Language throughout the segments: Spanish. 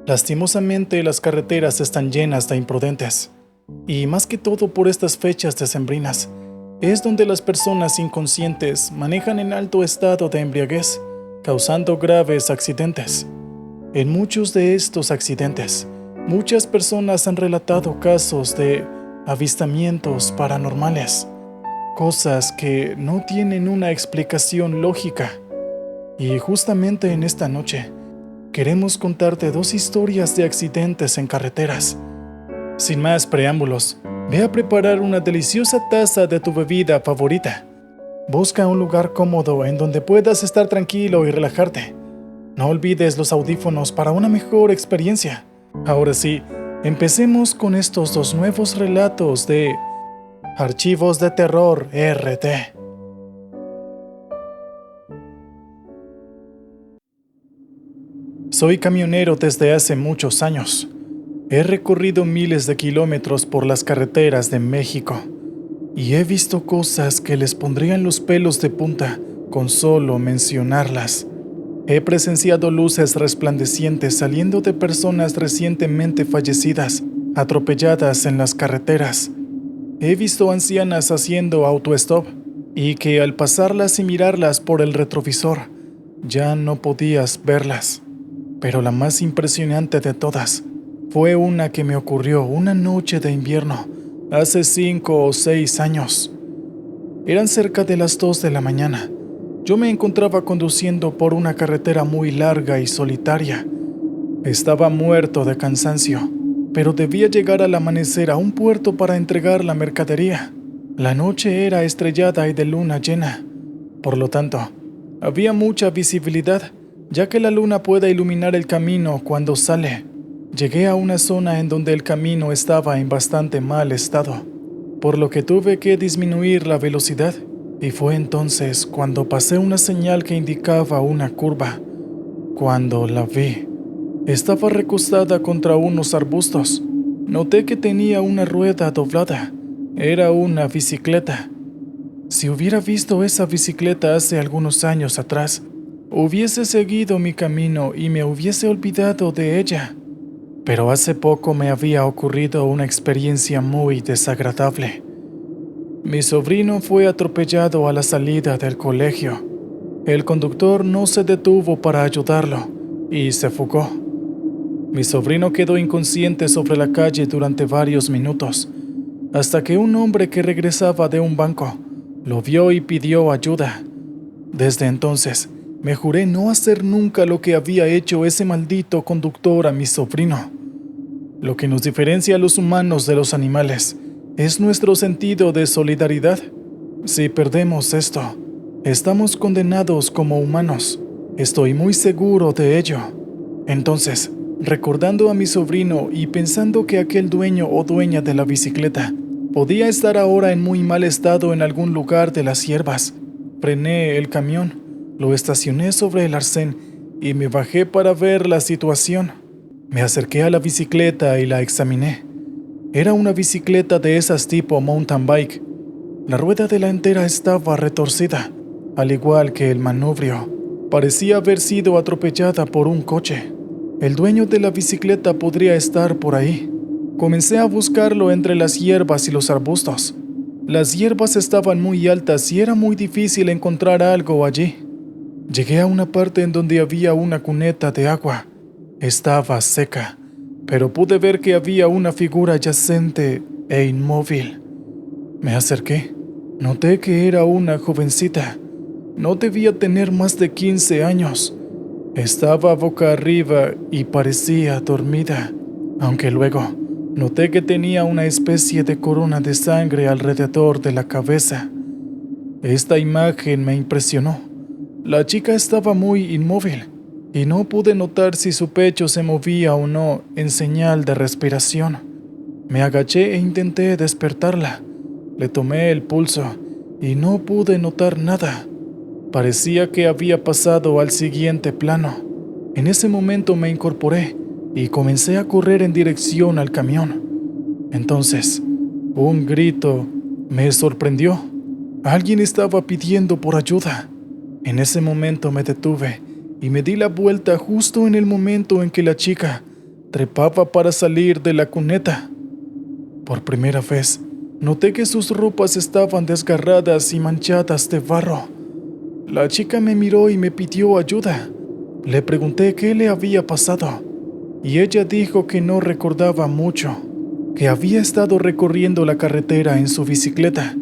Lastimosamente, las carreteras están llenas de imprudentes. Y más que todo por estas fechas decembrinas, es donde las personas inconscientes manejan en alto estado de embriaguez, causando graves accidentes. En muchos de estos accidentes, muchas personas han relatado casos de avistamientos paranormales, cosas que no tienen una explicación lógica. Y justamente en esta noche, queremos contarte dos historias de accidentes en carreteras. Sin más preámbulos, ve a preparar una deliciosa taza de tu bebida favorita. Busca un lugar cómodo en donde puedas estar tranquilo y relajarte. No olvides los audífonos para una mejor experiencia. Ahora sí, empecemos con estos dos nuevos relatos de Archivos de Terror RT. Soy camionero desde hace muchos años. He recorrido miles de kilómetros por las carreteras de México y he visto cosas que les pondrían los pelos de punta con solo mencionarlas. He presenciado luces resplandecientes saliendo de personas recientemente fallecidas, atropelladas en las carreteras. He visto ancianas haciendo autostop y que al pasarlas y mirarlas por el retrovisor, ya no podías verlas. Pero la más impresionante de todas fue una que me ocurrió una noche de invierno, hace 5 o 6 años. Eran cerca de las 2 de la mañana. Yo me encontraba conduciendo por una carretera muy larga y solitaria. Estaba muerto de cansancio, pero debía llegar al amanecer a un puerto para entregar la mercadería. La noche era estrellada y de luna llena. Por lo tanto, había mucha visibilidad, ya que la luna puede iluminar el camino cuando sale. Llegué a una zona en donde el camino estaba en bastante mal estado, por lo que tuve que disminuir la velocidad, y fue entonces cuando pasé una señal que indicaba una curva. Cuando la vi, estaba recostada contra unos arbustos. Noté que tenía una rueda doblada. Era una bicicleta. Si hubiera visto esa bicicleta hace algunos años atrás, hubiese seguido mi camino y me hubiese olvidado de ella. Pero hace poco me había ocurrido una experiencia muy desagradable. Mi sobrino fue atropellado a la salida del colegio. El conductor no se detuvo para ayudarlo y se fugó. Mi sobrino quedó inconsciente sobre la calle durante varios minutos, hasta que un hombre que regresaba de un banco lo vio y pidió ayuda. Desde entonces, me juré no hacer nunca lo que había hecho ese maldito conductor a mi sobrino. Lo que nos diferencia a los humanos de los animales es nuestro sentido de solidaridad. Si perdemos esto, estamos condenados como humanos. Estoy muy seguro de ello. Entonces, recordando a mi sobrino y pensando que aquel dueño o dueña de la bicicleta podía estar ahora en muy mal estado en algún lugar de las hierbas, frené el camión, lo estacioné sobre el arcén y me bajé para ver la situación. Me acerqué a la bicicleta y la examiné. Era una bicicleta de esas tipo mountain bike. La rueda delantera estaba retorcida, al igual que el manubrio. Parecía haber sido atropellada por un coche. El dueño de la bicicleta podría estar por ahí. Comencé a buscarlo entre las hierbas y los arbustos. Las hierbas estaban muy altas y era muy difícil encontrar algo allí. Llegué a una parte en donde había una cuneta de agua. Estaba seca, pero pude ver que había una figura yacente e inmóvil. Me acerqué. Noté que era una jovencita. No debía tener más de 15 años. Estaba boca arriba y parecía dormida, aunque luego noté que tenía una especie de corona de sangre alrededor de la cabeza. Esta imagen me impresionó. La chica estaba muy inmóvil y no pude notar si su pecho se movía o no en señal de respiración. Me agaché e intenté despertarla. Le tomé el pulso y no pude notar nada. Parecía que había pasado al siguiente plano. En ese momento me incorporé y comencé a correr en dirección al camión. Entonces, un grito me sorprendió. Alguien estaba pidiendo por ayuda. En ese momento me detuve y me di la vuelta justo en el momento en que la chica trepaba para salir de la cuneta. Por primera vez, noté que sus ropas estaban desgarradas y manchadas de barro. La chica me miró y me pidió ayuda. Le pregunté qué le había pasado, y ella dijo que no recordaba mucho, que había estado recorriendo la carretera en su bicicleta.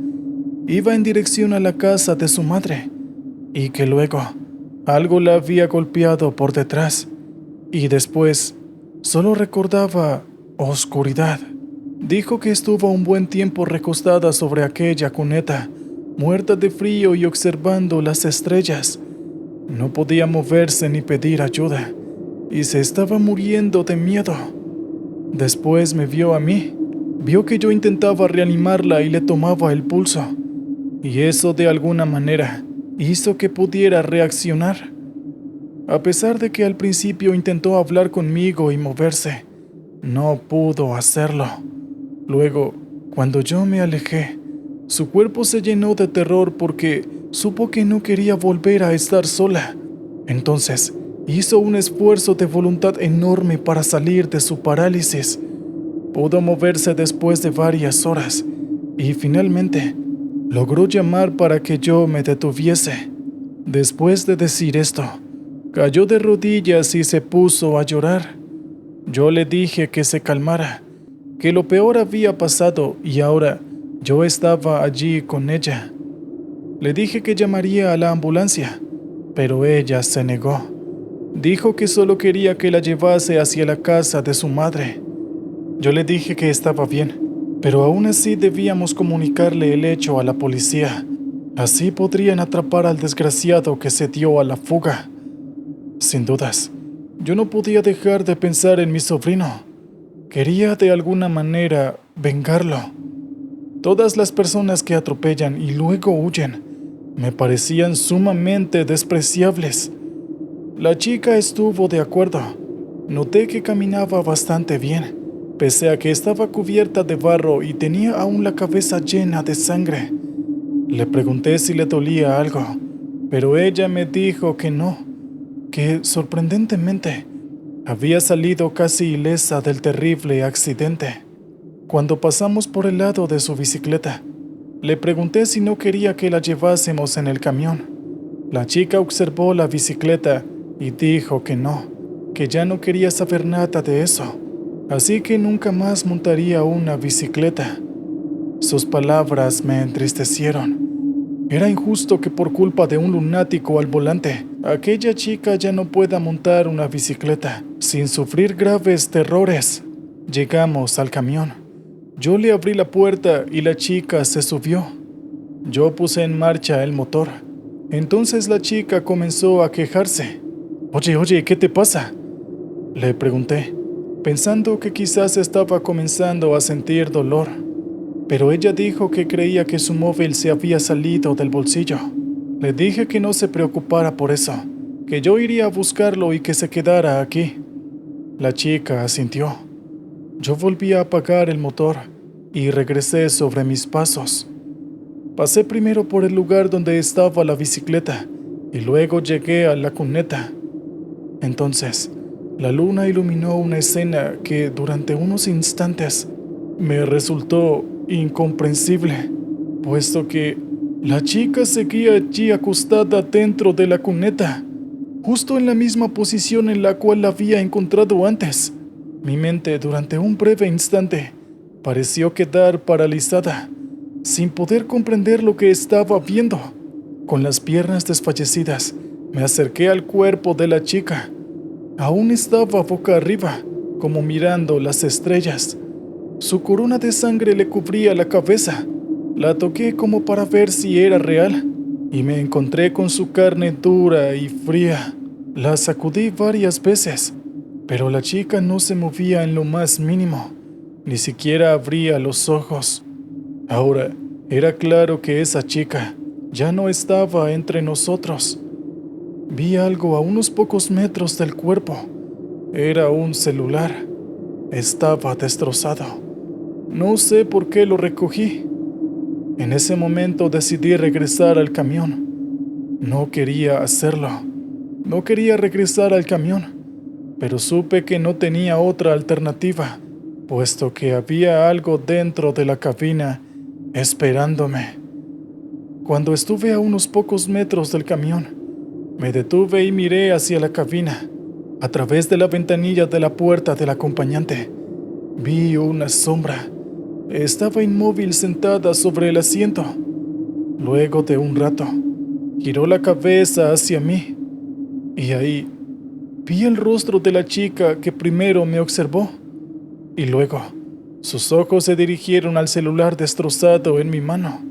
Iba en dirección a la casa de su madre, y que luego algo la había golpeado por detrás, y después solo recordaba oscuridad. Dijo que estuvo un buen tiempo recostada sobre aquella cuneta, muerta de frío y observando las estrellas. No podía moverse ni pedir ayuda, y se estaba muriendo de miedo. Después me vio a mí, vio que yo intentaba reanimarla y le tomaba el pulso, y eso de alguna manera hizo que pudiera reaccionar. A pesar de que al principio intentó hablar conmigo y moverse, no pudo hacerlo. Luego, cuando yo me alejé, su cuerpo se llenó de terror porque supo que no quería volver a estar sola. Entonces, hizo un esfuerzo de voluntad enorme para salir de su parálisis. Pudo moverse después de varias horas y finalmente logró llamar para que yo me detuviese. Después de decir esto, cayó de rodillas y se puso a llorar. Yo le dije que se calmara, que lo peor había pasado y ahora yo estaba allí con ella. Le dije que llamaría a la ambulancia, pero ella se negó. Dijo que solo quería que la llevase hacia la casa de su madre. Yo le dije que estaba bien, pero aún así debíamos comunicarle el hecho a la policía. Así podrían atrapar al desgraciado que se dio a la fuga. Sin dudas, yo no podía dejar de pensar en mi sobrino. Quería de alguna manera vengarlo. Todas las personas que atropellan y luego huyen me parecían sumamente despreciables. La chica estuvo de acuerdo. Noté que caminaba bastante bien, pese a que estaba cubierta de barro y tenía aún la cabeza llena de sangre. Le pregunté si le dolía algo, pero ella me dijo que no, que sorprendentemente había salido casi ilesa del terrible accidente. Cuando pasamos por el lado de su bicicleta, le pregunté si no quería que la llevásemos en el camión. La chica observó la bicicleta y dijo que no, que ya no quería saber nada de eso, así que nunca más montaría una bicicleta. Sus palabras me entristecieron. Era injusto que por culpa de un lunático al volante, aquella chica ya no pueda montar una bicicleta sin sufrir graves terrores. Llegamos al camión. Yo le abrí la puerta y la chica se subió. Yo puse en marcha el motor. Entonces la chica comenzó a quejarse. Oye, ¿qué te pasa?, le pregunté, pensando que quizás estaba comenzando a sentir dolor. Pero ella dijo que creía que su móvil se había salido del bolsillo. Le dije que no se preocupara por eso, que yo iría a buscarlo y que se quedara aquí. La chica asintió. Yo volví a apagar el motor y regresé sobre mis pasos. Pasé primero por el lugar donde estaba la bicicleta y luego llegué a la cuneta. Entonces, la luna iluminó una escena que durante unos instantes me resultó incomprensible, puesto que la chica seguía allí acostada dentro de la cuneta, justo en la misma posición en la cual la había encontrado antes. Mi mente durante un breve instante pareció quedar paralizada, sin poder comprender lo que estaba viendo. Con las piernas desfallecidas, me acerqué al cuerpo de la chica. Aún estaba boca arriba, como mirando las estrellas. Su corona de sangre le cubría la cabeza. La toqué como para ver si era real, y me encontré con su carne dura y fría. La sacudí varias veces, pero la chica no se movía en lo más mínimo, ni siquiera abría los ojos. Ahora, era claro que esa chica ya no estaba entre nosotros. Vi algo a unos pocos metros del cuerpo. Era un celular. Estaba destrozado. No sé por qué lo recogí. En ese momento decidí regresar al camión. No quería hacerlo. No quería regresar al camión. pero supe que no tenía otra alternativa, puesto que había algo dentro de la cabina esperándome. Cuando estuve a unos pocos metros del camión, me detuve y miré hacia la cabina. A través de la ventanilla de la puerta del acompañante, vi una sombra. Estaba inmóvil sentada sobre el asiento. Luego de un rato, giró la cabeza hacia mí, y ahí vi el rostro de la chica que primero me observó, y luego sus ojos se dirigieron al celular destrozado en mi mano,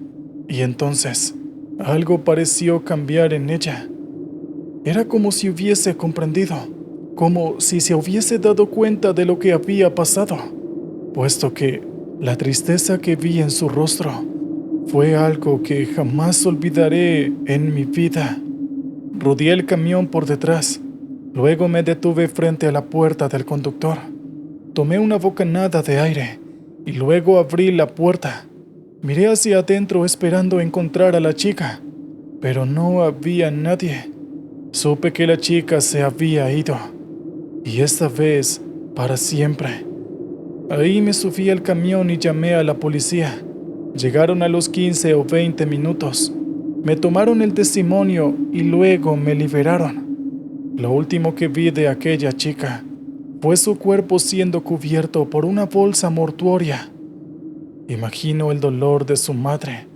y entonces algo pareció cambiar en ella. Era como si hubiese comprendido, como si se hubiese dado cuenta de lo que había pasado, puesto que la tristeza que vi en su rostro fue algo que jamás olvidaré en mi vida. Rodeé el camión por detrás. Luego me detuve frente a la puerta del conductor. Tomé una bocanada de aire y luego abrí la puerta. Miré hacia adentro esperando encontrar a la chica, pero no había nadie. Supe que la chica se había ido, y esta vez para siempre. Ahí me subí al camión y llamé a la policía. Llegaron a los 15 o 20 minutos. Me tomaron el testimonio y luego me liberaron. Lo último que vi de aquella chica fue su cuerpo siendo cubierto por una bolsa mortuoria. Imagino el dolor de su madre.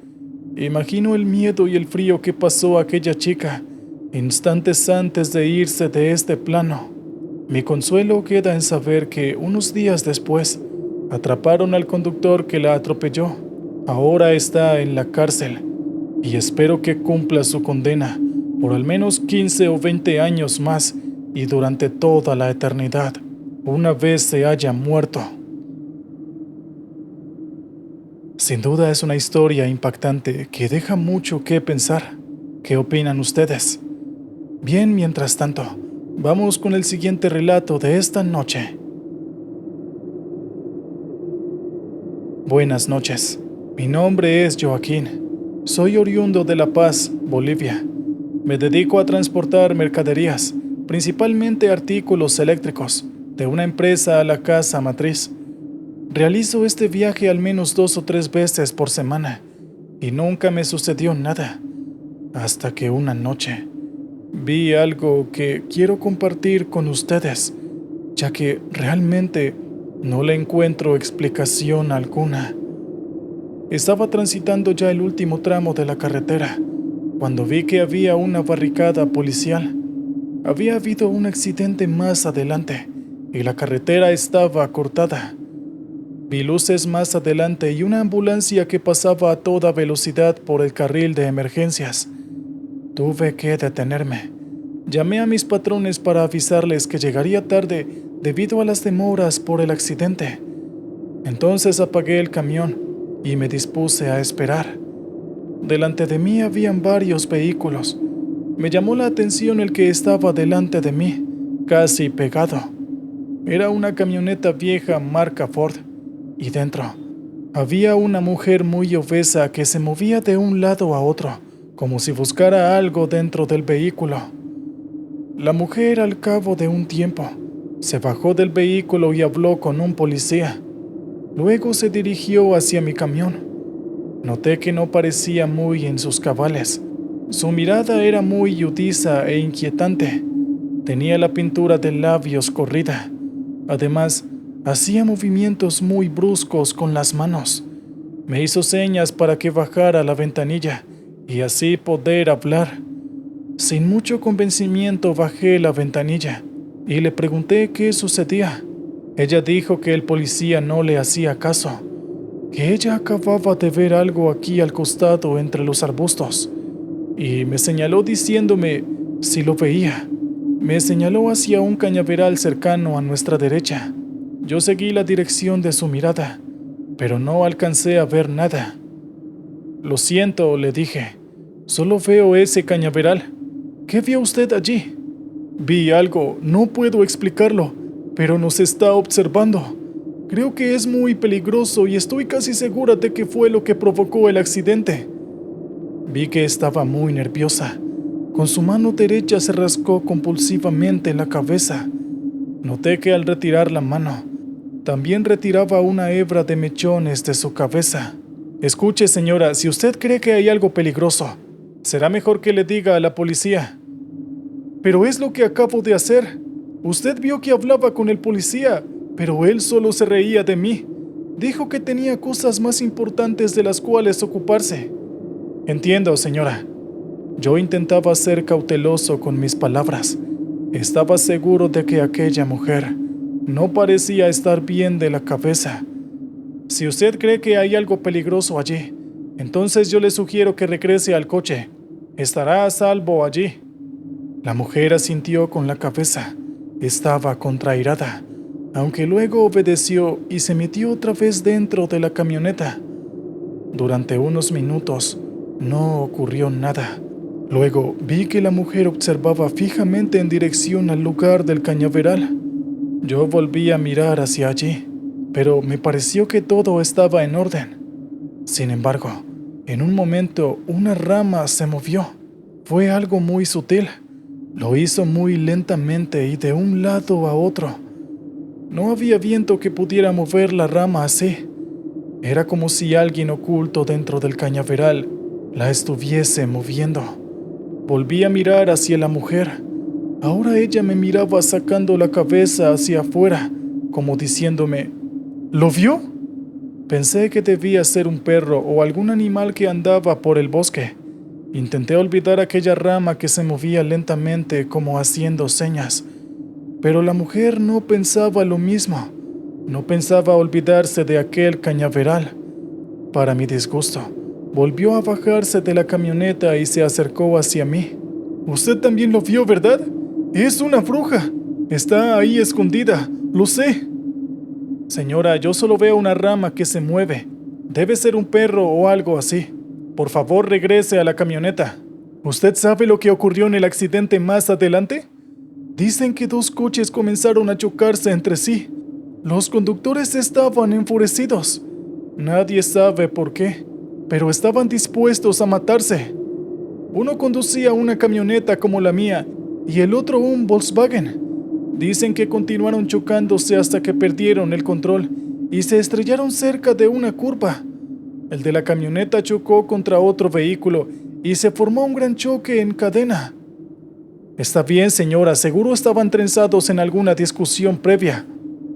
Imagino el miedo y el frío que pasó aquella chica instantes antes de irse de este plano. Mi consuelo queda en saber que unos días después atraparon al conductor que la atropelló. Ahora está en la cárcel y espero que cumpla su condena por al menos 15 o 20 años más y durante toda la eternidad, una vez se haya muerto. Sin duda es una historia impactante que deja mucho que pensar. ¿Qué opinan ustedes? Bien, mientras tanto, vamos con el siguiente relato de esta noche. Buenas noches. Mi nombre es Joaquín. Soy oriundo de La Paz, Bolivia. Me dedico a transportar mercaderías, principalmente artículos eléctricos, de una empresa a la casa matriz. Realizo este viaje al menos 2 o 3 veces por semana y nunca me sucedió nada, hasta que una noche vi algo que quiero compartir con ustedes, ya que realmente no le encuentro explicación alguna. Estaba transitando ya el último tramo de la carretera, cuando vi que había una barricada policial. Había habido un accidente más adelante, y la carretera estaba cortada. Vi luces más adelante y una ambulancia que pasaba a toda velocidad por el carril de emergencias. Tuve que detenerme. Llamé a mis patrones para avisarles que llegaría tarde debido a las demoras por el accidente. Entonces apagué el camión y me dispuse a esperar. Delante de mí habían varios vehículos. Me llamó la atención el que estaba delante de mí, casi pegado. Era una camioneta vieja marca Ford, y dentro había una mujer muy obesa que se movía de un lado a otro, como si buscara algo dentro del vehículo. La mujer, al cabo de un tiempo, se bajó del vehículo y habló con un policía. Luego se dirigió hacia mi camión. Noté que no parecía muy en sus cabales. Su mirada era muy lludiza e inquietante. Tenía la pintura de labios corrida. Además, hacía movimientos muy bruscos con las manos. Me hizo señas para que bajara la ventanilla y así poder hablar. Sin mucho convencimiento bajé la ventanilla y le pregunté qué sucedía. Ella dijo que el policía no le hacía caso, que ella acababa de ver algo aquí al costado entre los arbustos, y me señaló diciéndome si lo veía. Me señaló hacia un cañaveral cercano a nuestra derecha. Yo seguí la dirección de su mirada, pero no alcancé a ver nada. Lo siento, le dije, solo veo ese cañaveral. ¿Qué vio usted allí? Vi algo, no puedo explicarlo, pero nos está observando. Creo que es muy peligroso y estoy casi segura de que fue lo que provocó el accidente. Vi que estaba muy nerviosa. Con su mano derecha se rascó compulsivamente la cabeza. Noté que al retirar la mano, también retiraba una hebra de mechones de su cabeza. Escuche, señora, si usted cree que hay algo peligroso, será mejor que le diga a la policía. Pero es lo que acabo de hacer. Usted vio que hablaba con el policía, pero él solo se reía de mí. Dijo que tenía cosas más importantes de las cuales ocuparse. Entiendo, señora. Yo intentaba ser cauteloso con mis palabras. Estaba seguro de que aquella mujer no parecía estar bien de la cabeza. Si usted cree que hay algo peligroso allí, entonces yo le sugiero que regrese al coche. Estará a salvo allí. La mujer asintió con la cabeza. Estaba contrairada, aunque luego obedeció y se metió otra vez dentro de la camioneta. Durante unos minutos no ocurrió nada. Luego vi que la mujer observaba fijamente en dirección al lugar del cañaveral. Yo volví a mirar hacia allí, pero me pareció que todo estaba en orden. Sin embargo, en un momento una rama se movió. Fue algo muy sutil. Lo hizo muy lentamente y de un lado a otro. No había viento que pudiera mover la rama así. Era como si alguien oculto dentro del cañaveral la estuviese moviendo. Volví a mirar hacia la mujer. Ahora ella me miraba sacando la cabeza hacia afuera, como diciéndome, ¿lo vio? Pensé que debía ser un perro o algún animal que andaba por el bosque. Intenté olvidar aquella rama que se movía lentamente como haciendo señas. Pero la mujer no pensaba lo mismo. No pensaba olvidarse de aquel cañaveral. Para mi disgusto, volvió a bajarse de la camioneta y se acercó hacia mí. Usted también lo vio, ¿verdad? Es una bruja. Está ahí escondida, lo sé. Señora, yo solo veo una rama que se mueve. Debe ser un perro o algo así. Por favor, regrese a la camioneta. ¿Usted sabe lo que ocurrió en el accidente más adelante? Dicen que dos coches comenzaron a chocarse entre sí. Los conductores estaban enfurecidos. Nadie sabe por qué, pero estaban dispuestos a matarse. Uno conducía una camioneta como la mía y el otro un Volkswagen. Dicen que continuaron chocándose hasta que perdieron el control y se estrellaron cerca de una curva. El de la camioneta chocó contra otro vehículo y se formó un gran choque en cadena. Está bien, señora, seguro estaban trenzados en alguna discusión previa,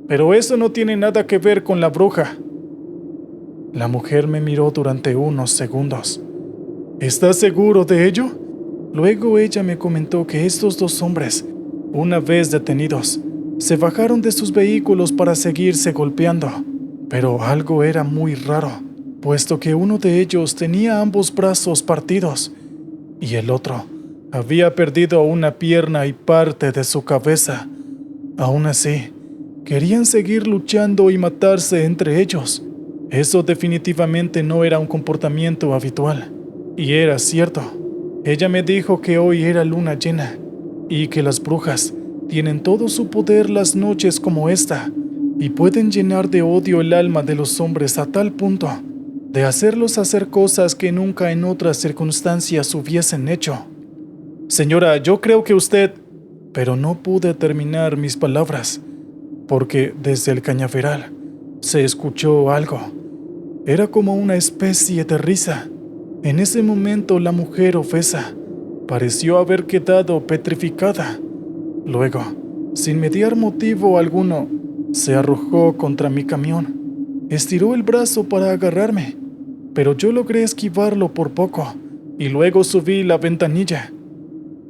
pero eso no tiene nada que ver con la bruja. La mujer me miró durante unos segundos. ¿Estás seguro de ello? Luego ella me comentó que estos dos hombres, una vez detenidos, se bajaron de sus vehículos para seguirse golpeando, pero algo era muy raro, puesto que uno de ellos tenía ambos brazos partidos y el otro había perdido una pierna y parte de su cabeza. Aún así, querían seguir luchando y matarse entre ellos. Eso definitivamente no era un comportamiento habitual. Y era cierto. Ella me dijo que hoy era luna llena y que las brujas tienen todo su poder las noches como esta y pueden llenar de odio el alma de los hombres a tal punto de hacerlos hacer cosas que nunca en otras circunstancias hubiesen hecho. Señora, yo creo que usted... Pero no pude terminar mis palabras, porque desde el cañaveral se escuchó algo. Era como una especie de risa. En ese momento la mujer obesa pareció haber quedado petrificada. Luego, sin mediar motivo alguno, se arrojó contra mi camión. Estiró el brazo para agarrarme, pero yo logré esquivarlo por poco y luego subí la ventanilla.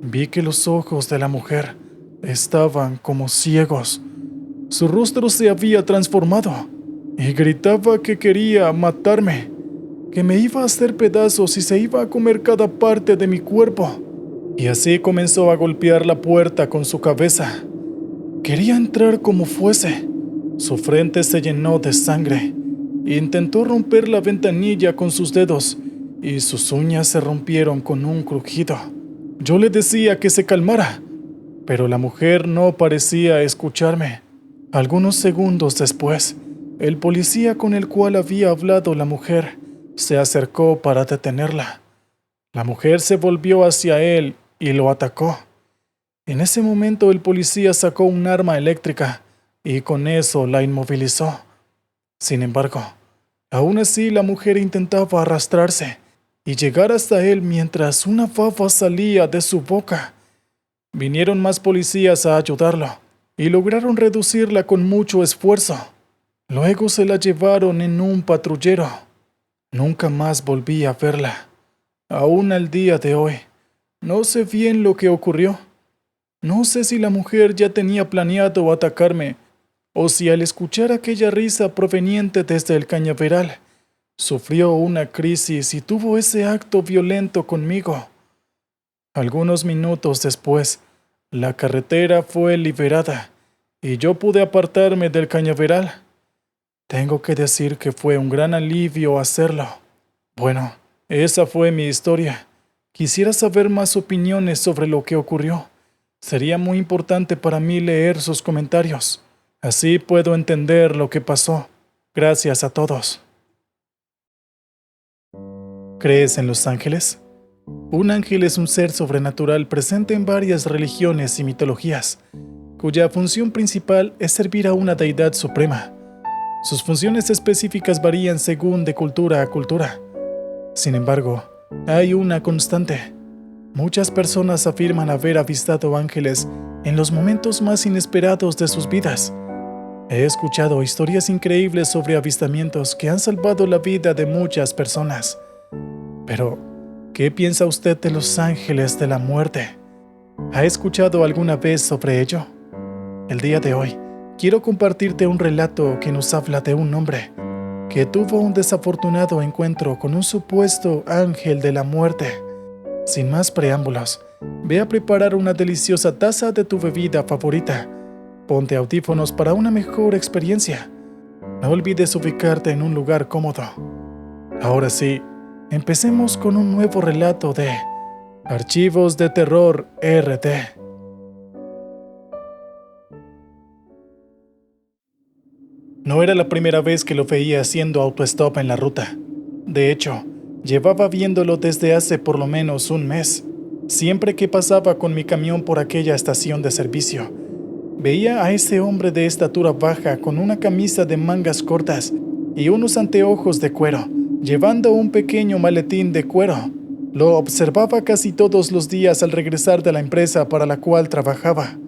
Vi que los ojos de la mujer estaban como ciegos. Su rostro se había transformado y gritaba que quería matarme, que me iba a hacer pedazos y se iba a comer cada parte de mi cuerpo. Y así comenzó a golpear la puerta con su cabeza. Quería entrar como fuese. Su frente se llenó de sangre. Intentó romper la ventanilla con sus dedos y sus uñas se rompieron con un crujido. Yo le decía que se calmara, pero la mujer no parecía escucharme. Algunos segundos después, el policía con el cual había hablado la mujer se acercó para detenerla. La mujer se volvió hacia él y lo atacó. En ese momento el policía sacó un arma eléctrica y con eso la inmovilizó. Sin embargo, aún así la mujer intentaba arrastrarse y llegar hasta él mientras una baba salía de su boca. Vinieron más policías a ayudarlo y lograron reducirla con mucho esfuerzo. Luego se la llevaron en un patrullero. Nunca más volví a verla. Aún al día de hoy, no sé bien lo que ocurrió. No sé si la mujer ya tenía planeado atacarme o si al escuchar aquella risa proveniente desde el cañaveral, sufrió una crisis y tuvo ese acto violento conmigo. Algunos minutos después, la carretera fue liberada y yo pude apartarme del cañaveral. Tengo que decir que fue un gran alivio hacerlo. Bueno, esa fue mi historia. Quisiera saber más opiniones sobre lo que ocurrió. Sería muy importante para mí leer sus comentarios. Así puedo entender lo que pasó. Gracias a todos. ¿Crees en los ángeles? Un ángel es un ser sobrenatural presente en varias religiones y mitologías, cuya función principal es servir a una deidad suprema. Sus funciones específicas varían según de cultura a cultura. Sin embargo, hay una constante. Muchas personas afirman haber avistado ángeles en los momentos más inesperados de sus vidas. He escuchado historias increíbles sobre avistamientos que han salvado la vida de muchas personas. Pero, ¿qué piensa usted de los ángeles de la muerte? ¿Ha escuchado alguna vez sobre ello? El día de hoy, quiero compartirte un relato que nos habla de un hombre que tuvo un desafortunado encuentro con un supuesto ángel de la muerte. Sin más preámbulos, ve a preparar una deliciosa taza de tu bebida favorita. Ponte audífonos para una mejor experiencia. No olvides ubicarte en un lugar cómodo. Ahora sí, empecemos con un nuevo relato de Archivos de Terror RT. No era la primera vez que lo veía haciendo autostop en la ruta. De hecho, llevaba viéndolo desde hace por lo menos un mes. Siempre que pasaba con mi camión por aquella estación de servicio, veía a ese hombre de estatura baja con una camisa de mangas cortas y unos anteojos de cuero, llevando un pequeño maletín de cuero. Lo observaba casi todos los días al regresar de la empresa para la cual trabajaba.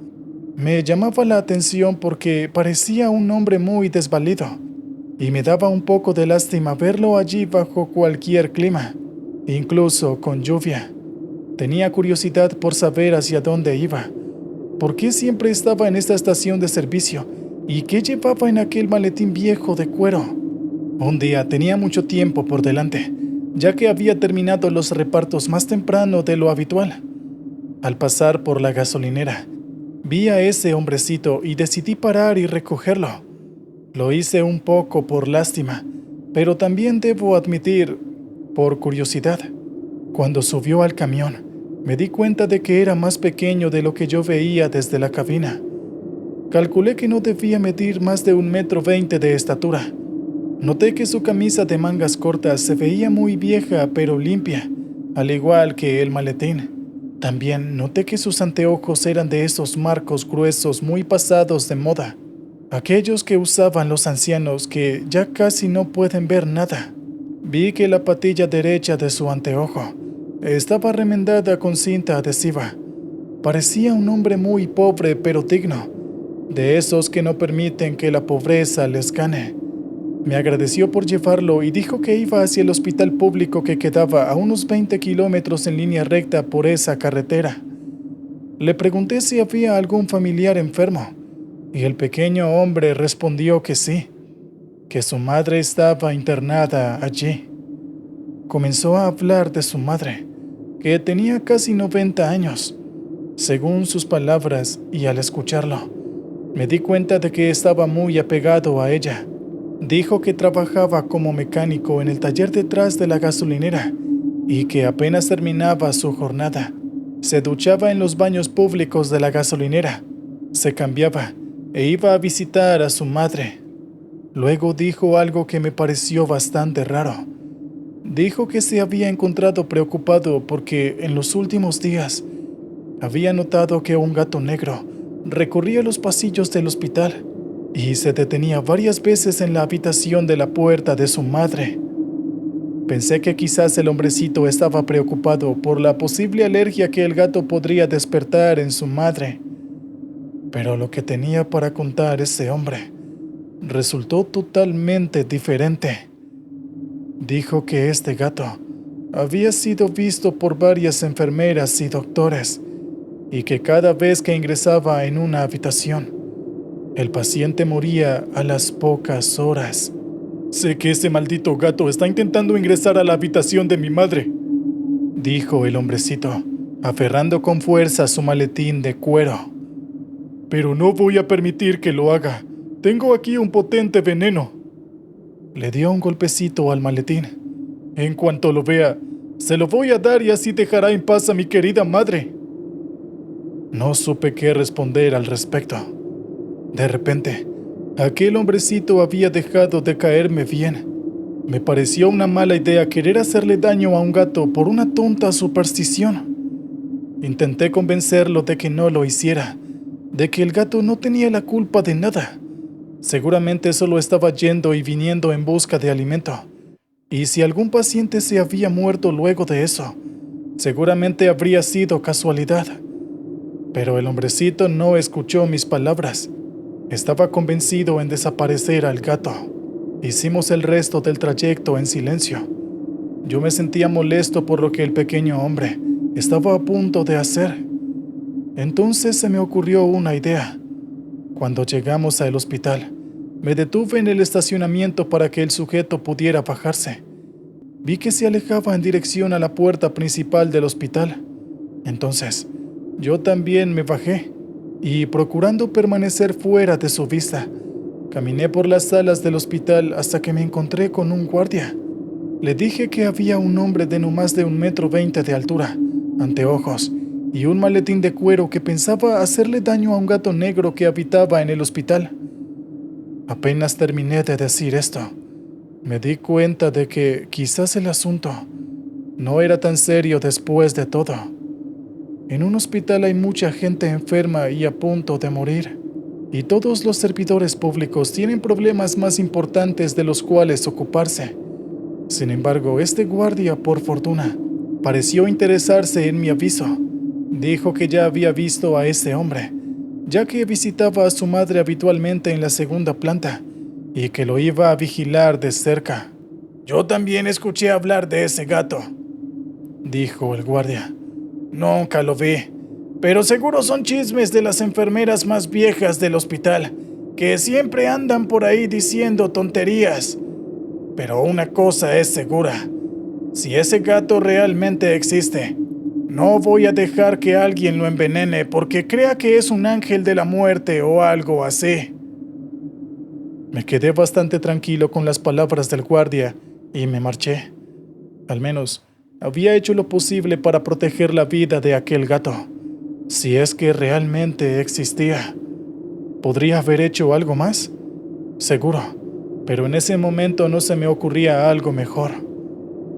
Me llamaba la atención porque parecía un hombre muy desvalido, y me daba un poco de lástima verlo allí bajo cualquier clima, incluso con lluvia. Tenía curiosidad por saber hacia dónde iba, por qué siempre estaba en esta estación de servicio y qué llevaba en aquel maletín viejo de cuero. Un día tenía mucho tiempo por delante, ya que había terminado los repartos más temprano de lo habitual. Al pasar por la gasolinera, vi a ese hombrecito y decidí parar y recogerlo. Lo hice un poco por lástima, pero también debo admitir, por curiosidad. Cuando subió al camión, me di cuenta de que era más pequeño de lo que yo veía desde la cabina. Calculé que no debía medir más de 1,20 m de estatura. Noté que su camisa de mangas cortas se veía muy vieja pero limpia, al igual que el maletín. También noté que sus anteojos eran de esos marcos gruesos muy pasados de moda, aquellos que usaban los ancianos que ya casi no pueden ver nada. Vi que la patilla derecha de su anteojo estaba remendada con cinta adhesiva. Parecía un hombre muy pobre pero digno, de esos que no permiten que la pobreza les gane. Me agradeció por llevarlo y dijo que iba hacia el hospital público que quedaba a unos 20 kilómetros en línea recta por esa carretera. Le pregunté si había algún familiar enfermo, y el pequeño hombre respondió que sí, que su madre estaba internada allí. Comenzó a hablar de su madre, que tenía casi 90 años. Según sus palabras, y al escucharlo, me di cuenta de que estaba muy apegado a ella. Dijo que trabajaba como mecánico en el taller detrás de la gasolinera y que apenas terminaba su jornada, se duchaba en los baños públicos de la gasolinera, se cambiaba e iba a visitar a su madre. Luego dijo algo que me pareció bastante raro. Dijo que se había encontrado preocupado porque en los últimos días Había notado que un gato negro recorría los pasillos del hospital y se detenía varias veces en la habitación de la puerta de su madre. Pensé que quizás el hombrecito estaba preocupado por la posible alergia que el gato podría despertar en su madre. Pero lo que tenía para contar ese hombre resultó totalmente diferente. Dijo que este gato había sido visto por varias enfermeras y doctores y que cada vez que ingresaba en una habitación, el paciente moría a las pocas horas. Sé que ese maldito gato está intentando ingresar a la habitación de mi madre, dijo el hombrecito, aferrando con fuerza su maletín de cuero. Pero no voy a permitir que lo haga. Tengo aquí un potente veneno. Le dio un golpecito al maletín. En cuanto lo vea, se lo voy a dar y así dejará en paz a mi querida madre. No supe qué responder al respecto. De repente, aquel hombrecito había dejado de caerme bien. Me pareció una mala idea querer hacerle daño a un gato por una tonta superstición. Intenté convencerlo de que no lo hiciera, de que el gato no tenía la culpa de nada. Seguramente solo estaba yendo y viniendo en busca de alimento. Y si algún paciente se había muerto luego de eso, seguramente habría sido casualidad. Pero el hombrecito no escuchó mis palabras. Estaba convencido en desaparecer al gato. Hicimos el resto del trayecto en silencio. Yo me sentía molesto por lo que el pequeño hombre estaba a punto de hacer. Entonces se me ocurrió una idea. Cuando llegamos al hospital, me detuve en el estacionamiento para que el sujeto pudiera bajarse. Vi que se alejaba en dirección a la puerta principal del hospital. Entonces, yo también me bajé y, procurando permanecer fuera de su vista, caminé por las salas del hospital hasta que me encontré con un guardia. Le dije que había un hombre de no más de 1,20 m de altura, anteojos y un maletín de cuero que pensaba hacerle daño a un gato negro que habitaba en el hospital. Apenas terminé de decir esto, me di cuenta de que quizás el asunto no era tan serio después de todo. En un hospital hay mucha gente enferma y a punto de morir, y todos los servidores públicos tienen problemas más importantes de los cuales ocuparse. Sin embargo, este guardia, por fortuna, pareció interesarse en mi aviso. Dijo que ya había visto a ese hombre, ya que visitaba a su madre habitualmente en la segunda planta, y que lo iba a vigilar de cerca. Yo también escuché hablar de ese gato, dijo el guardia. Nunca lo vi, pero seguro son chismes de las enfermeras más viejas del hospital, que siempre andan por ahí diciendo tonterías. Pero una cosa es segura, si ese gato realmente existe, no voy a dejar que alguien lo envenene porque crea que es un ángel de la muerte o algo así. Me quedé bastante tranquilo con las palabras del guardia y me marché. Al menos, había hecho lo posible para proteger la vida de aquel gato, si es que realmente existía. ¿Podría haber hecho algo más? Seguro, pero en ese momento no se me ocurría algo mejor.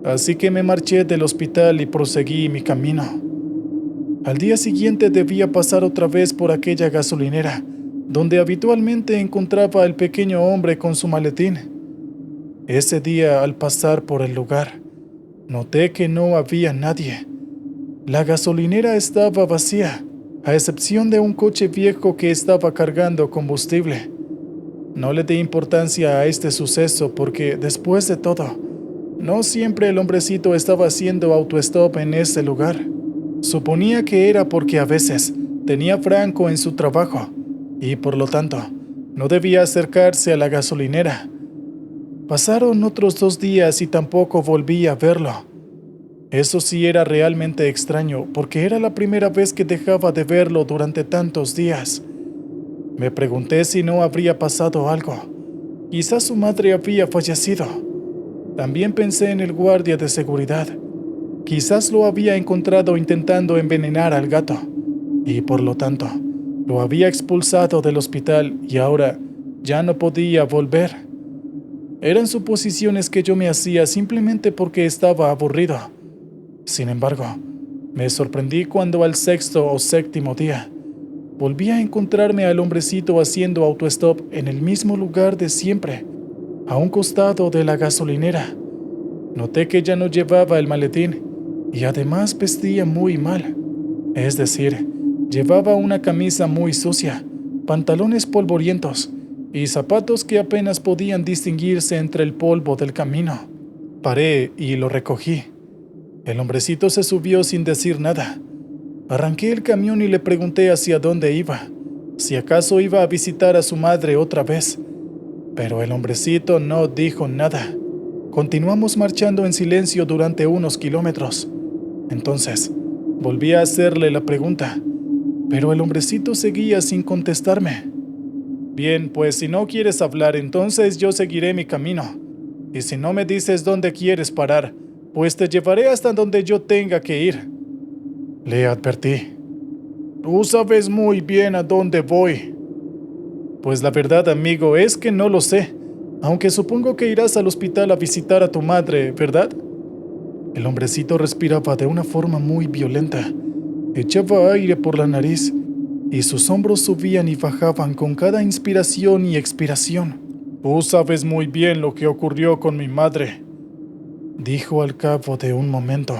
Así que me marché del hospital y proseguí mi camino. Al día siguiente debía pasar otra vez por aquella gasolinera, donde habitualmente encontraba al pequeño hombre con su maletín. Ese día, al pasar por el lugar, noté que no había nadie. La gasolinera estaba vacía, a excepción de un coche viejo que estaba cargando combustible. No le di importancia a este suceso porque, después de todo, no siempre el hombrecito estaba haciendo autostop en ese lugar. Suponía que era porque a veces tenía franco en su trabajo y, por lo tanto, no debía acercarse a la gasolinera. Pasaron otros 2 días y tampoco volví a verlo. Eso sí era realmente extraño, porque era la primera vez que dejaba de verlo durante tantos días. Me pregunté si no habría pasado algo. Quizás su madre había fallecido. También pensé en el guardia de seguridad. Quizás lo había encontrado intentando envenenar al gato, y por lo tanto, lo había expulsado del hospital y ahora ya no podía volver. Eran suposiciones que yo me hacía simplemente porque estaba aburrido. Sin embargo, Me sorprendí cuando al sexto o séptimo día volví a encontrarme al hombrecito haciendo autostop en el mismo lugar de siempre, a un costado de la gasolinera. Noté que ya no llevaba el maletín y además vestía muy mal. Es decir, llevaba una camisa muy sucia, pantalones polvorientos y zapatos que apenas podían distinguirse entre el polvo del camino. Paré y lo recogí. El hombrecito se subió sin decir nada. Arranqué el camión y le pregunté hacia dónde iba, si acaso iba a visitar a su madre otra vez. Pero el hombrecito no dijo nada. Continuamos marchando en silencio durante unos kilómetros. Entonces, volví a hacerle la pregunta, pero el hombrecito seguía sin contestarme. Bien, pues si no quieres hablar, entonces yo seguiré mi camino. Y si no me dices dónde quieres parar, pues te llevaré hasta donde yo tenga que ir. Le advertí. Tú sabes muy bien a dónde voy. Pues la verdad, amigo, es que no lo sé, aunque supongo que irás al hospital a visitar a tu madre, ¿verdad? El hombrecito respiraba de una forma muy violenta. Echaba aire por la nariz y sus hombros subían y bajaban con cada inspiración y expiración. Tú sabes muy bien lo que ocurrió con mi madre, dijo al cabo de un momento.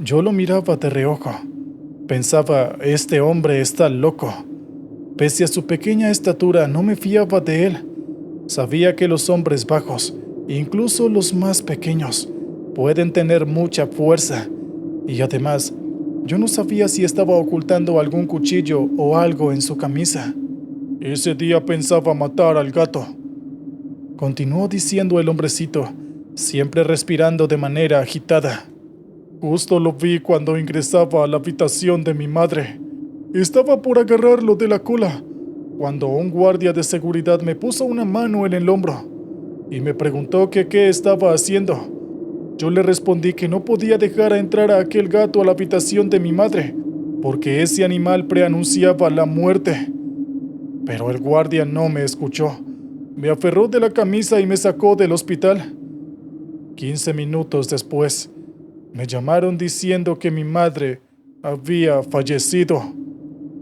Yo lo miraba de reojo. Pensaba, este hombre está loco. Pese a su pequeña estatura, no me fiaba de él. Sabía que los hombres bajos, incluso los más pequeños, pueden tener mucha fuerza. Y además, yo no sabía si estaba ocultando algún cuchillo o algo en su camisa. Ese día pensaba matar al gato, continuó diciendo el hombrecito, siempre respirando de manera agitada. Justo lo vi cuando ingresaba a la habitación de mi madre. Estaba por agarrarlo de la cola, cuando un guardia de seguridad me puso una mano en el hombro y me preguntó que qué estaba haciendo. Yo le respondí que no podía dejar entrar a aquel gato a la habitación de mi madre, porque ese animal preanunciaba la muerte. Pero el guardia no me escuchó. Me aferró de la camisa y me sacó del hospital. 15 minutos después, me llamaron diciendo que mi madre había fallecido.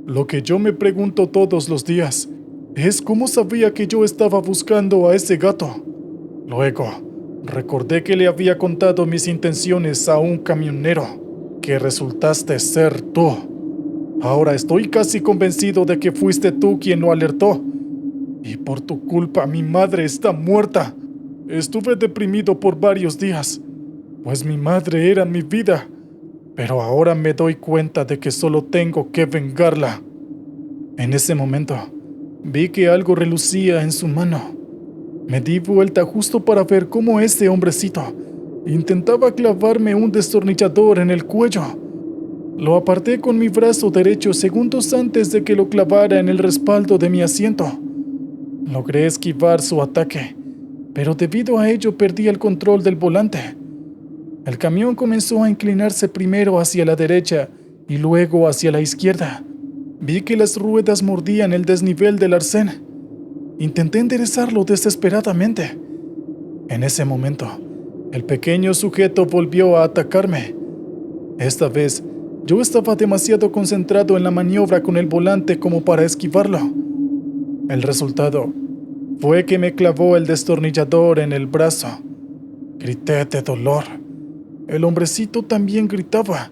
Lo que yo me pregunto todos los días es cómo sabía que yo estaba buscando a ese gato. Luego, recordé que le había contado mis intenciones a un camionero, que resultaste ser tú. Ahora estoy casi convencido de que fuiste tú quien lo alertó. Y por tu culpa mi madre está muerta. Estuve deprimido por varios días, pues mi madre era mi vida. Pero ahora me doy cuenta de que solo tengo que vengarla. En ese momento, vi que algo relucía en su mano. Me di vuelta justo para ver cómo ese hombrecito intentaba clavarme un destornillador en el cuello. Lo aparté con mi brazo derecho segundos antes de que lo clavara en el respaldo de mi asiento. Logré esquivar su ataque, pero debido a ello perdí el control del volante. El camión comenzó a inclinarse primero hacia la derecha y luego hacia la izquierda. Vi que las ruedas mordían el desnivel del arcén. Intenté enderezarlo desesperadamente. En ese momento, el pequeño sujeto volvió a atacarme. Esta vez, yo estaba demasiado concentrado en la maniobra con el volante como para esquivarlo. El resultado fue que me clavó el destornillador en el brazo. Grité de dolor. El hombrecito también gritaba,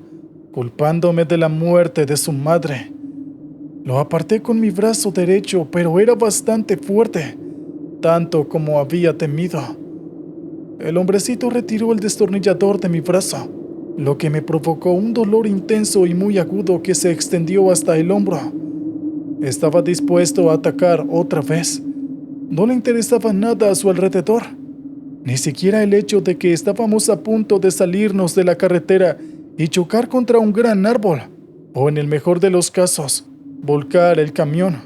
culpándome de la muerte de su madre. Lo aparté con mi brazo derecho, pero era bastante fuerte, tanto como había temido. El hombrecito retiró el destornillador de mi brazo, lo que me provocó un dolor intenso y muy agudo que se extendió hasta el hombro. Estaba dispuesto a atacar otra vez. No le interesaba nada a su alrededor, ni siquiera el hecho de que estábamos a punto de salirnos de la carretera y chocar contra un gran árbol, o en el mejor de los casos, volcar el camión.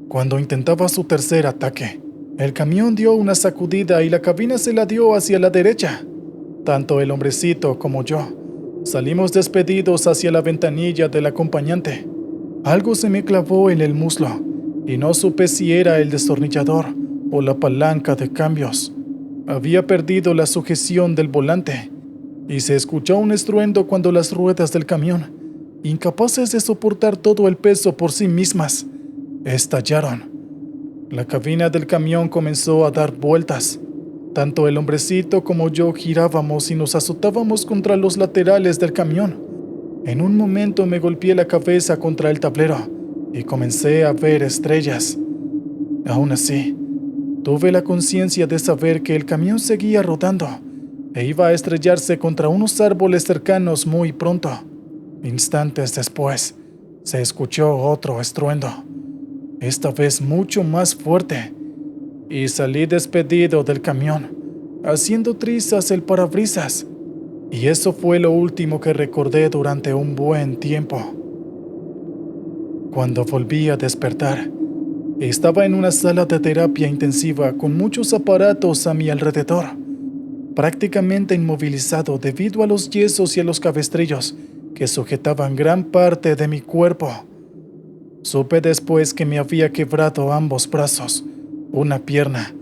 Cuando intentaba su tercer ataque, el camión dio una sacudida y la cabina se la dio hacia la derecha. Tanto el hombrecito como yo salimos despedidos hacia la ventanilla del acompañante. Algo se me clavó en el muslo y no supe si era el destornillador o la palanca de cambios. Había perdido la sujeción del volante y se escuchó un estruendo cuando las ruedas del camión incapaces de soportar todo el peso por sí mismas, estallaron. La cabina del camión comenzó a dar vueltas. Tanto el hombrecito como yo girábamos y nos azotábamos contra los laterales del camión. En un momento me golpeé la cabeza contra el tablero y comencé a ver estrellas. Aún así, tuve la conciencia de saber que el camión seguía rodando e iba a estrellarse contra unos árboles cercanos muy pronto. Instantes después, se escuchó otro estruendo, esta vez mucho más fuerte, y salí despedido del camión, haciendo trizas el parabrisas. Y eso fue lo último que recordé durante un buen tiempo. Cuando volví a despertar, estaba en una sala de terapia intensiva con muchos aparatos a mi alrededor, prácticamente inmovilizado debido a los yesos y a los cabestrillos que sujetaban gran parte de mi cuerpo. Supe después que me había quebrado ambos brazos, una pierna,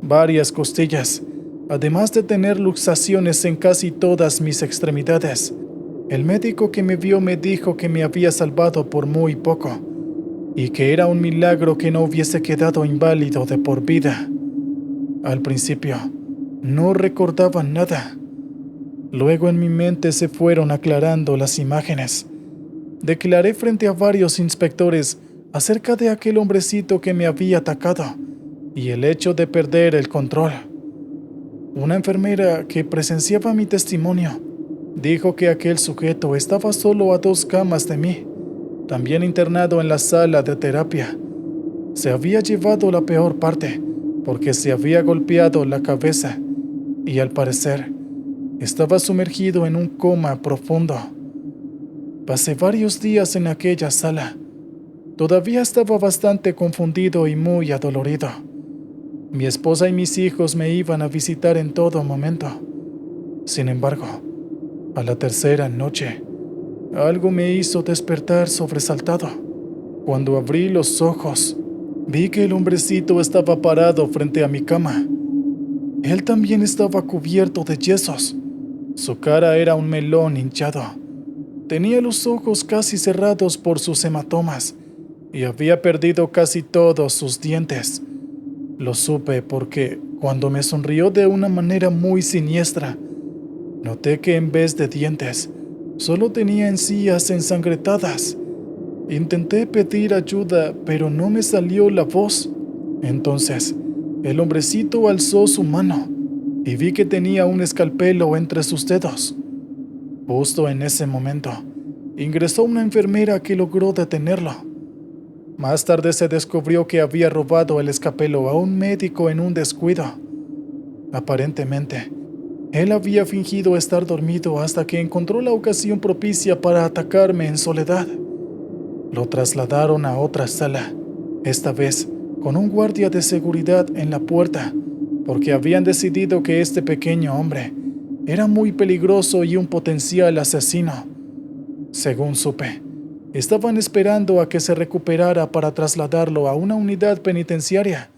varias costillas, además de tener luxaciones en casi todas mis extremidades. El médico que me vio me dijo que me había salvado por muy poco y que era un milagro que no hubiese quedado inválido de por vida. Al principio, no recordaba nada. Luego en mi mente se fueron aclarando las imágenes. Declaré frente a varios inspectores acerca de aquel hombrecito que me había atacado y el hecho de perder el control. Una enfermera que presenciaba mi testimonio dijo que aquel sujeto estaba solo a 2 camas de mí, también internado en la sala de terapia. Se había llevado la peor parte porque se había golpeado la cabeza y al parecer estaba sumergido en un coma profundo. Pasé varios días en aquella sala. Todavía estaba bastante confundido y muy adolorido. Mi esposa y mis hijos me iban a visitar en todo momento. Sin embargo, a la tercera noche, algo me hizo despertar sobresaltado. Cuando abrí los ojos, vi que el hombrecito estaba parado frente a mi cama. Él también estaba cubierto de yesos. Su cara era un melón hinchado. Tenía los ojos casi cerrados por sus hematomas y había perdido casi todos sus dientes. Lo supe porque, cuando me sonrió de una manera muy siniestra, noté que en vez de dientes, solo tenía encías ensangrentadas. Intenté pedir ayuda, pero no me salió la voz. Entonces, el hombrecito alzó su mano y vi que tenía un escalpelo entre sus dedos. Justo en ese momento, ingresó una enfermera que logró detenerlo. Más tarde se descubrió que había robado el escalpelo a un médico en un descuido. Aparentemente, él había fingido estar dormido hasta que encontró la ocasión propicia para atacarme en soledad. Lo trasladaron a otra sala, esta vez con un guardia de seguridad en la puerta, porque habían decidido que este pequeño hombre era muy peligroso y un potencial asesino. Según supe, estaban esperando a que se recuperara para trasladarlo a una unidad penitenciaria,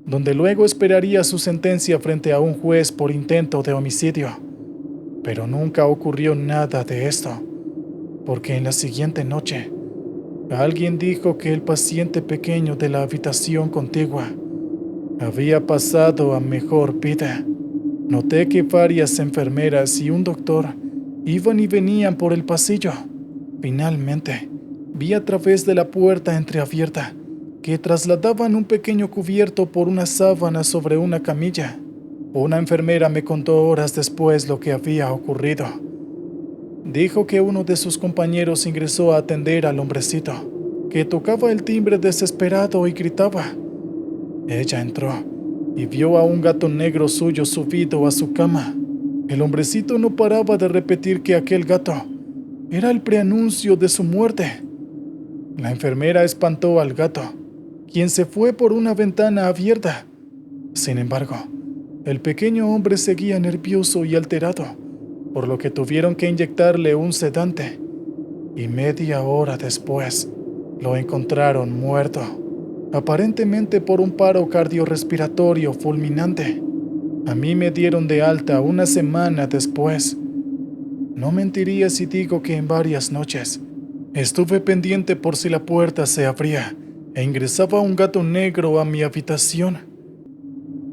donde luego esperaría su sentencia frente a un juez por intento de homicidio. Pero nunca ocurrió nada de esto, porque en la siguiente noche, alguien dijo que el paciente pequeño de la habitación contigua había pasado a mejor vida. Noté que varias enfermeras y un doctor iban y venían por el pasillo. Finalmente, vi a través de la puerta entreabierta que trasladaban un pequeño cubierto por una sábana sobre una camilla. Una enfermera me contó horas después lo que había ocurrido. Dijo que uno de sus compañeros ingresó a atender al hombrecito, que tocaba el timbre desesperado y gritaba. Ella entró y vio a un gato negro suyo subido a su cama. El hombrecito no paraba de repetir que aquel gato era el preanuncio de su muerte. La enfermera espantó al gato, quien se fue por una ventana abierta. Sin embargo, el pequeño hombre seguía nervioso y alterado, por lo que tuvieron que inyectarle un sedante, y media hora después lo encontraron muerto, aparentemente por un paro cardiorrespiratorio fulminante. A mí me dieron de alta una semana después. No mentiría si digo que en varias noches Estuve pendiente por si la puerta se abría e ingresaba un gato negro a mi habitación.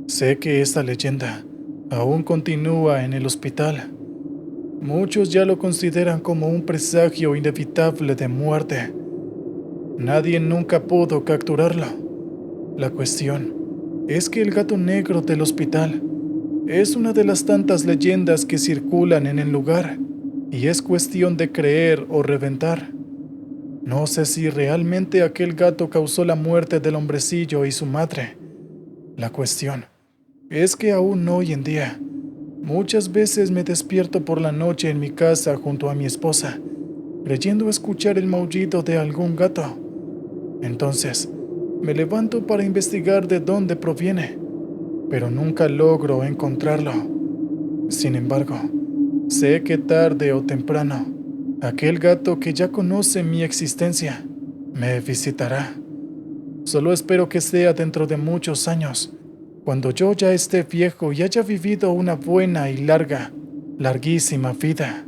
Sé que esta leyenda aún continúa en el hospital. Muchos ya lo consideran como un presagio inevitable de muerte. Nadie nunca pudo capturarlo. La cuestión es que el gato negro del hospital es una de las tantas leyendas que circulan en el lugar y es cuestión de creer o reventar. No sé si realmente aquel gato causó la muerte del hombrecillo y su madre. La cuestión es que aún hoy en día, muchas veces me despierto por la noche en mi casa junto a mi esposa, creyendo escuchar el maullido de algún gato. Entonces, me levanto para investigar de dónde proviene, pero nunca logro encontrarlo. Sin embargo, sé que tarde o temprano, aquel gato que ya conoce mi existencia me visitará. Solo espero que sea dentro de muchos años, cuando yo ya esté viejo y haya vivido una buena y larguísima vida.